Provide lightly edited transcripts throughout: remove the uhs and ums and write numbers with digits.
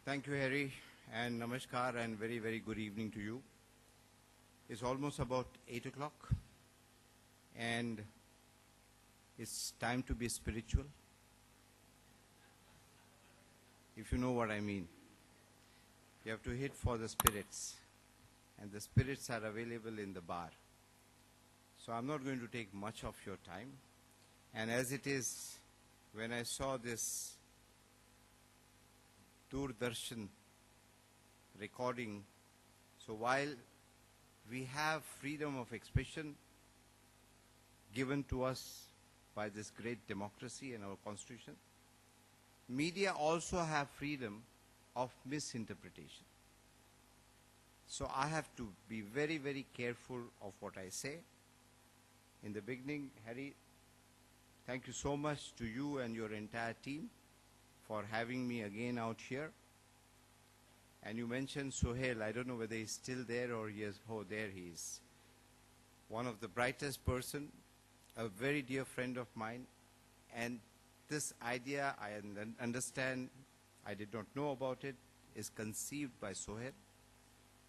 Thank you, Harry, and namaskar, and very, very good evening to you. It's almost about 8 o'clock, and it's time to be spiritual, if you know what I mean. You have to hit for the spirits, and the spirits are available in the bar. So I'm not going to take much of your time. And as it is, when I saw this Doordarshan recording, so while we have freedom of expression given to us by this great democracy and our constitution, media also have freedom of misinterpretation. So I have to be very, very careful of what I say. In the beginning, Harry, thank you so much to you and your entire team for having me again out here. And you mentioned Sohail. I don't know whether he's still there or he is. Oh, there he is. One of the brightest person, a very dear friend of mine. And this idea, I understand, I did not know about it, is conceived by Sohail.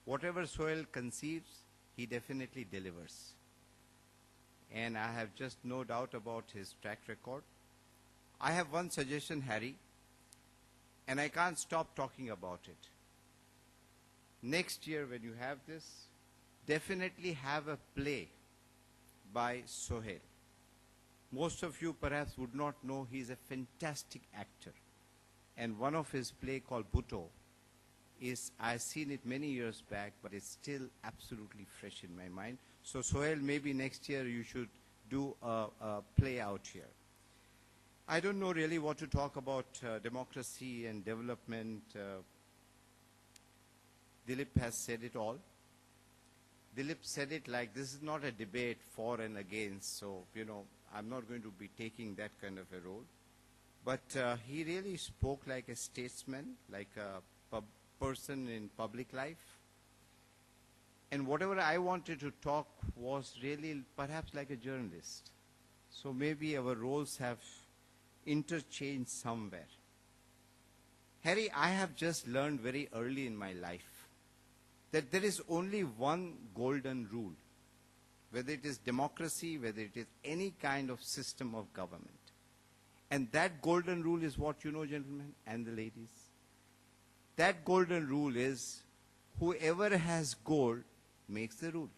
Whatever Sohail conceives, he definitely delivers. And I have just no doubt about his track record. I have one suggestion, Harry, and I can't stop talking about it. Next year when you have this, definitely have a play by Sohail. Most of you perhaps would not know he's a fantastic actor. And one of his play called Bhutto is, I've seen it many years back, but it's still absolutely fresh in my mind. So Sohail, maybe next year you should do a play out here. I don't know really what to talk about democracy and development. Dilip has said it all. Dilip said it like this is not a debate for and against, so, you know, I'm not going to be taking that kind of a role. But he really spoke like a statesman, like a person in public life. And whatever I wanted to talk was really perhaps like a journalist. So maybe our roles have interchanged somewhere. Harry, I have just learned very early in my life that there is only one golden rule, whether it is democracy, whether it is any kind of system of government. And that golden rule is what you know, gentlemen and the ladies. That golden rule is whoever has gold makes the rule.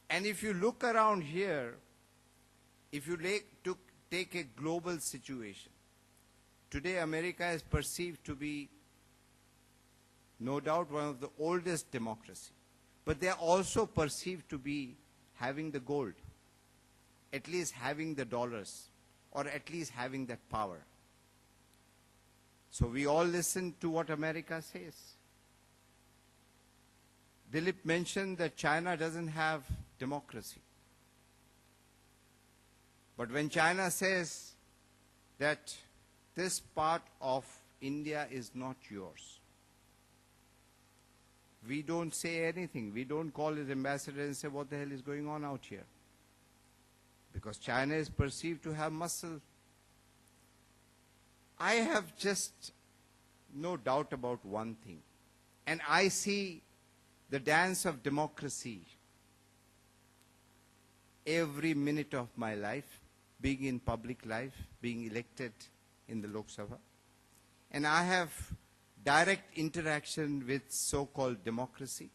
And if you look around here, if you take a global situation, today America is perceived to be no doubt one of the oldest democracy, but they are also perceived to be having the gold, at least having the dollars, or at least having that power. So we all listen to what America says. Dilip mentioned that China doesn't have democracy. But when China says that this part of India is not yours, we don't say anything. We don't call his ambassador and say, what the hell is going on out here? Because China is perceived to have muscle. I have just no doubt about one thing. And I see the dance of democracy every minute of my life, being in public life, being elected in the Lok Sabha. And I have direct interaction with so-called democracy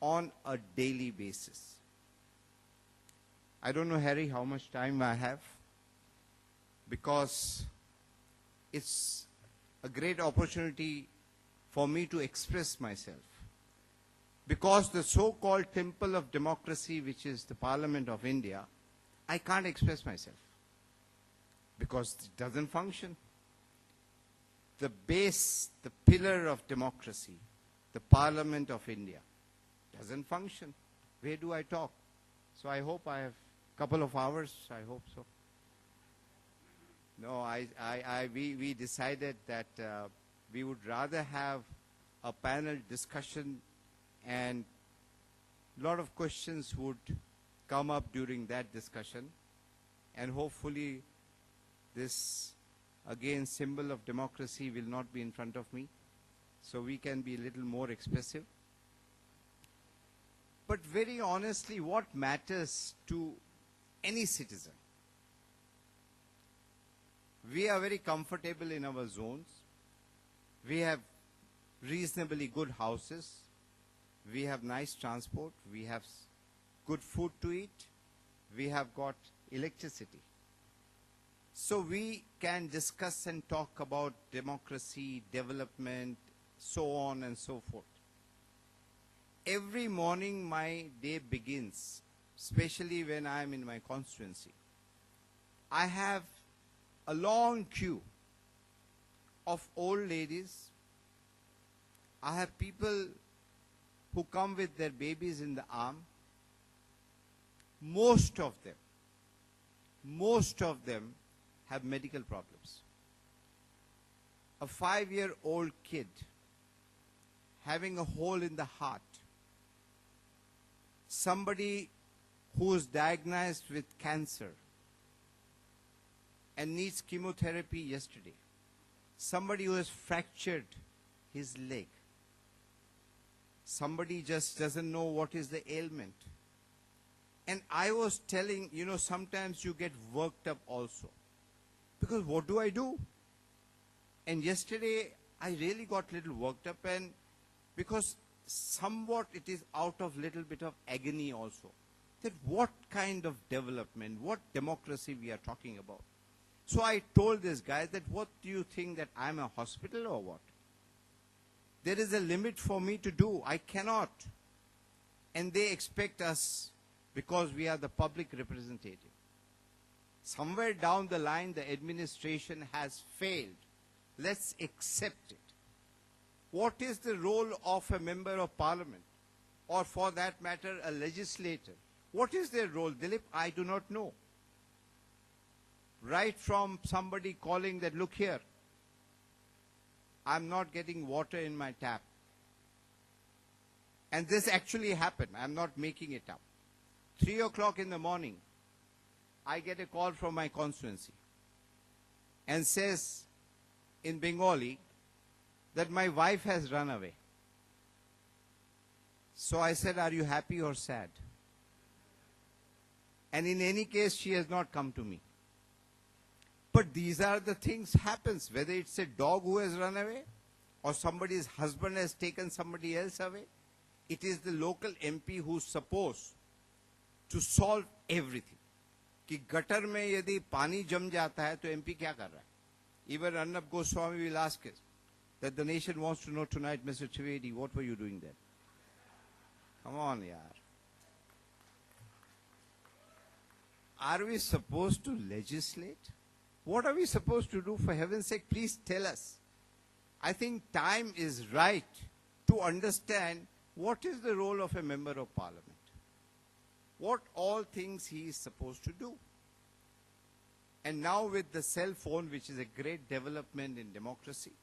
on a daily basis. I don't know, Harry, how much time I have, because it's a great opportunity for me to express myself. Because the so-called temple of democracy, which is the Parliament of India, I can't express myself because it doesn't function. The base, the pillar of democracy, the Parliament of India, doesn't function. Where do I talk? So I hope I have a couple of hours. I hope so. No, we decided that we would rather have a panel discussion, and a lot of questions would come up during that discussion, and hopefully this Again, symbol of democracy will not be in front of me, so we can be a little more expressive. But very honestly, what matters to any citizen? We are very comfortable in our zones. We have reasonably good houses. We have nice transport. We have good food to eat. We have got electricity. So we can discuss and talk about democracy, development, so on and so forth. Every morning my day begins, especially when I am in my constituency. I have a long queue of old ladies. I have people who come with their babies in the arm. Most of them have medical problems. A 5-year-old kid having a hole in the heart. Somebody who is diagnosed with cancer and needs chemotherapy yesterday. Somebody who has fractured his leg. Somebody just doesn't know what is the ailment. And I was telling, sometimes you get worked up also. Because what do I do? And yesterday, I really got a little worked up, and because somewhat it is out of little bit of agony also. That what kind of development, what democracy we are talking about. So I told this guy that, what do you think, that I'm a hospital or what? There is a limit for me to do. I cannot. And they expect us, because we are the public representative. Somewhere down the line, the administration has failed. Let's accept it. What is the role of a member of parliament? Or for that matter, a legislator? What is their role? Dilip, I do not know. Right from somebody calling that, look here, I'm not getting water in my tap. And this actually happened. I'm not making it up. 3 o'clock in the morning, I get a call from my constituency and says in Bengali that my wife has run away. So I said, are you happy or sad? And in any case, she has not come to me. But these are the things happens, whether it's a dog who has run away or somebody's husband has taken somebody else away. It is the local MP who's supposed to solve everything. कि gutter में यदि पानी जम जाता है तो MP क्या कर रहा है? Even Arnab Goswami will ask us that the nation wants to know tonight, Mr. Trivedi, what were you doing there? Come on, yaar. Are we supposed to legislate? What are we supposed to do? For heaven's sake, please tell us. I think time is right to understand what is the role of a member of parliament. What all things he is supposed to do. And now with the cell phone, which is a great development in democracy,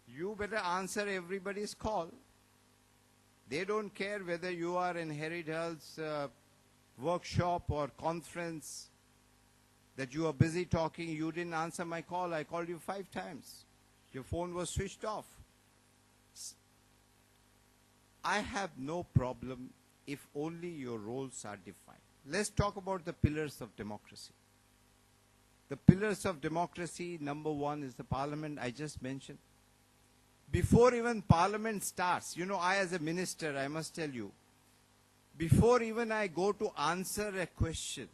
you better answer everybody's call. They don't care whether you are in Harry Dull's workshop or conference, that you are busy talking, you didn't answer my call, I called you 5 times. Your phone was switched off. I have no problem if only your roles are defined. Let's talk about the pillars of democracy. The pillars of democracy, number 1 is the parliament I just mentioned. Before even parliament starts, I as a minister, I must tell you, before even I go to answer a question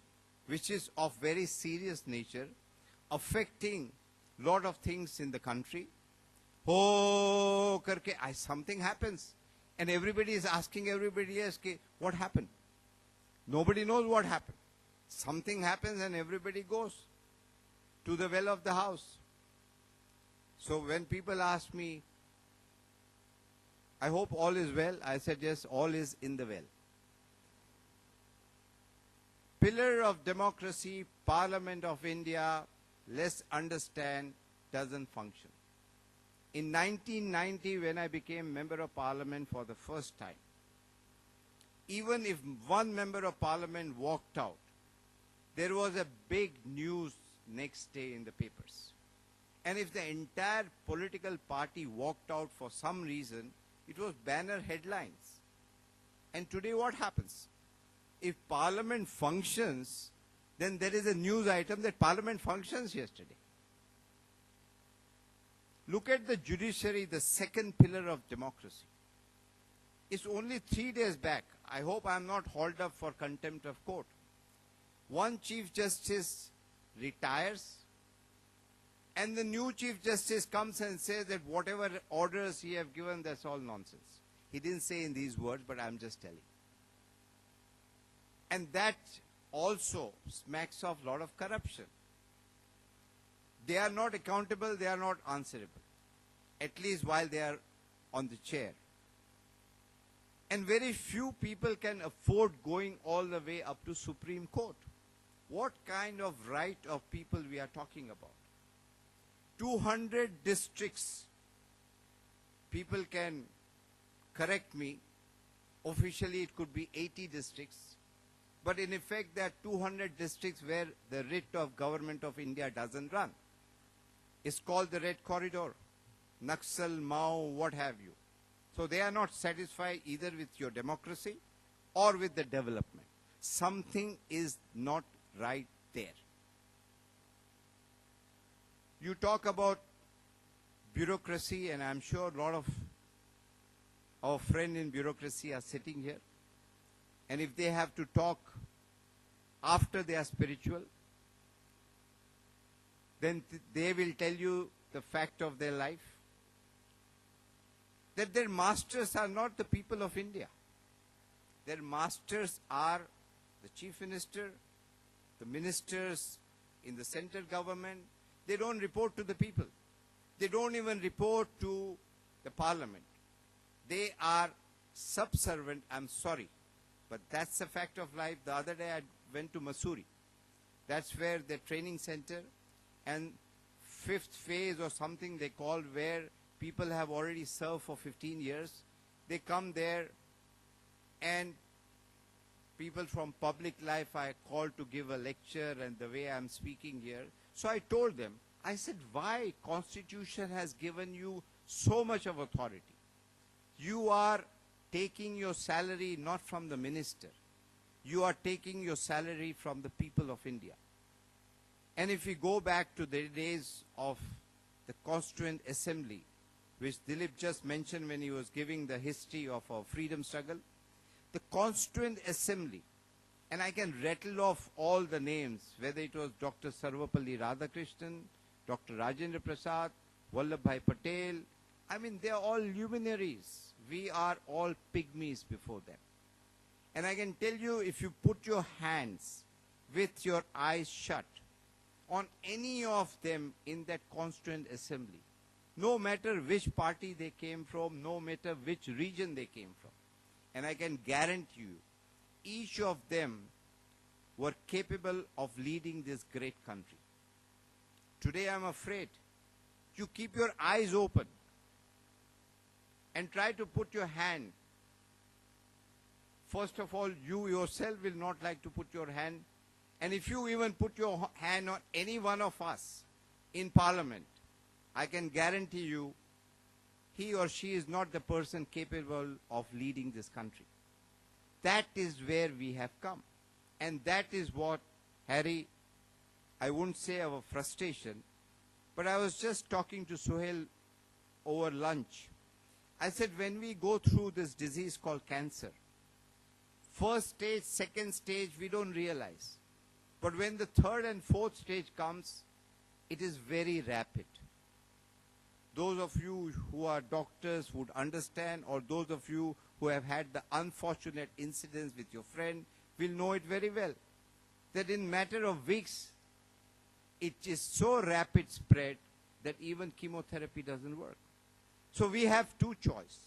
which is of very serious nature, affecting lot of things in the country, something happens. And everybody is asking everybody else, what happened? Nobody knows what happened. Something happens and everybody goes to the well of the house. So when people ask me, I hope all is well, I said, yes, all is in the well. Pillar of democracy, Parliament of India, let's understand, doesn't function. In 1990, when I became Member of Parliament for the first time, even if one Member of Parliament walked out, there was a big news next day in the papers. And if the entire political party walked out for some reason, it was banner headlines. And today what happens? If Parliament functions, then there is a news item that Parliament functions yesterday. Look at the judiciary, the second pillar of democracy. It's only 3 days back. I hope I'm not hauled up for contempt of court. One Chief Justice retires, and the new Chief Justice comes and says that whatever orders he have given, that's all nonsense. He didn't say in these words, but I'm just telling. And that also smacks of a lot of corruption. They are not accountable, they are not answerable, at least while they are on the chair. And very few people can afford going all the way up to Supreme Court. What kind of right of people we are talking about? 200 districts. People can correct me. Officially it could be 80 districts. But in effect there are 200 districts where the writ of Government of India doesn't run. It's called the Red Corridor. Naxal, Mao, what have you. So they are not satisfied either with your democracy or with the development. Something is not right there. You talk about bureaucracy, and I'm sure a lot of our friends in bureaucracy are sitting here. And if they have to talk after they are spiritual, then they will tell you the fact of their life, that their masters are not the people of India. Their masters are the Chief Minister, the ministers in the central government. They don't report to the people. They don't even report to the Parliament. They are subservient, I'm sorry, but that's a fact of life. The other day I went to Mussoorie. That's where the training center and fifth phase or something they call, where people have already served for 15 years. They come there, and people from public life are called to give a lecture, and the way I'm speaking here. So I told them, I said, why Constitution has given you so much of authority? You are taking your salary not from the minister. You are taking your salary from the people of India. And if we go back to the days of the Constituent Assembly, which Dilip just mentioned when he was giving the history of our freedom struggle, the Constituent Assembly, and I can rattle off all the names, whether it was Dr. Sarvapalli Radhakrishnan, Dr. Rajendra Prasad, Vallabhbhai Patel. I mean, they are all luminaries. We are all pygmies before them. And I can tell you, if you put your hands with your eyes shut on any of them in that Constituent Assembly, no matter which party they came from, no matter which region they came from, and I can guarantee you, each of them were capable of leading this great country. Today I'm afraid you keep your eyes open and try to put your hand. First of all, you yourself will not like to put your hand. And if you even put your hand on any one of us in Parliament, I can guarantee you, he or she is not the person capable of leading this country. That is where we have come. And that is what, Harry, I wouldn't say our frustration, but I was just talking to Suhail over lunch. I said, when we go through this disease called cancer, first stage, second stage, we don't realize. But when the third and fourth stage comes, it is very rapid. Those of you who are doctors would understand, or those of you who have had the unfortunate incidents with your friend will know it very well, that in matter of weeks, it is so rapid spread that even chemotherapy doesn't work. So we have two choices.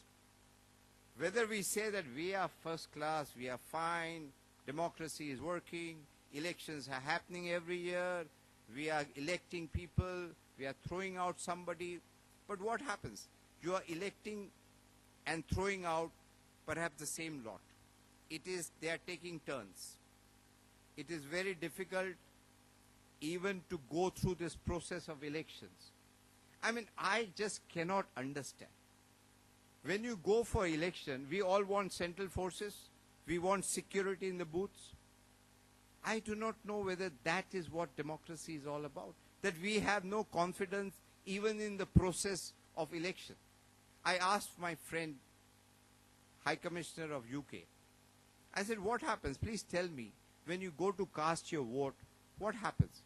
Whether we say that we are first class, we are fine, democracy is working, elections are happening every year, we are electing people, we are throwing out somebody. But what happens? You are electing and throwing out perhaps the same lot. It is, they are taking turns. It is very difficult even to go through this process of elections. I mean, I just cannot understand. When you go for election, we all want central forces, we want security in the booths. I do not know whether that is what democracy is all about. That we have no confidence even in the process of election. I asked my friend, High Commissioner of UK, I said, what happens? Please tell me, when you go to cast your vote, what happens?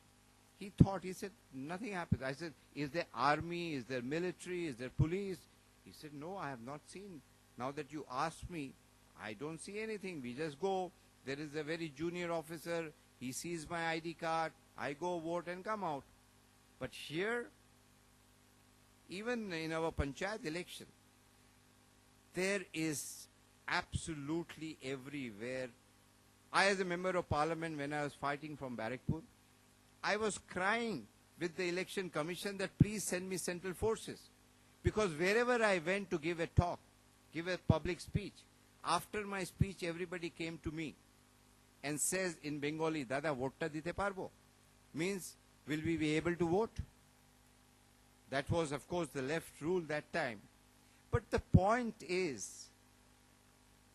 He said, nothing happens. I said, is there army, is there military, is there police? He said, no, I have not seen. Now that you ask me, I don't see anything. We just go. There is a very junior officer. He sees my ID card. I go vote and come out. But here, even in our panchayat election, there is absolutely everywhere. I, as a member of parliament, when I was fighting from Barrackpur, I was crying with the election commission that please send me central forces. Because wherever I went to give a talk, give a public speech, after my speech everybody came to me and says in Bengali, Dada, vote-ta dite parbo? Means, will we be able to vote? That was, of course, the left rule that time. But the point is,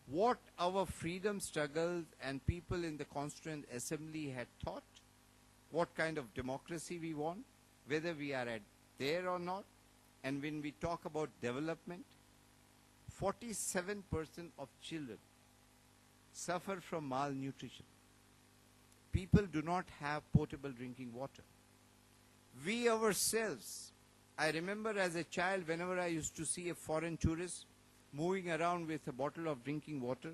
what our freedom struggles and people in the Constituent Assembly had thought, what kind of democracy we want, whether we are there or not. And when we talk about development, 47% of children suffer from malnutrition. People do not have potable drinking water. We ourselves, I remember as a child, whenever I used to see a foreign tourist moving around with a bottle of drinking water,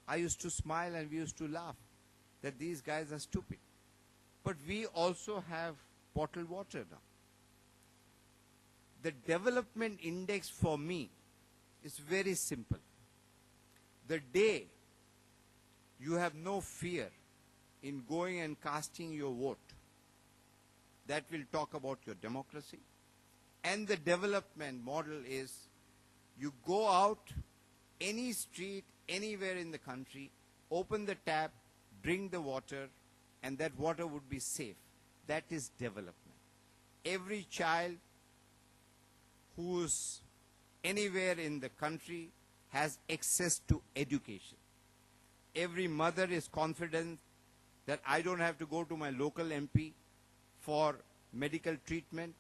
I used to smile and we used to laugh that these guys are stupid. But we also have bottled water now. The development index for me is very simple. The day you have no fear in going and casting your vote, that will talk about your democracy. And the development model is you go out, any street, anywhere in the country, open the tap, drink the water, and that water would be safe. That is development. Every child who's anywhere in the country has access to education. Every mother is confident that I don't have to go to my local MP for medical treatment.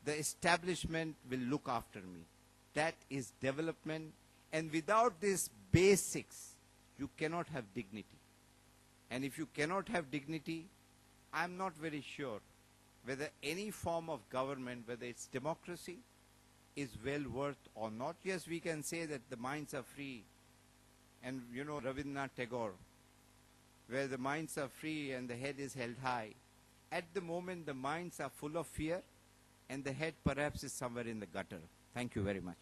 The establishment will look after me. That is development. And without these basics, you cannot have dignity. And if you cannot have dignity, I'm not very sure whether any form of government, whether it's democracy, is well worth or not. Yes, we can say that the minds are free. And you know Rabindranath Tagore, where the minds are free and the head is held high. At the moment, the minds are full of fear and the head perhaps is somewhere in the gutter. Thank you very much.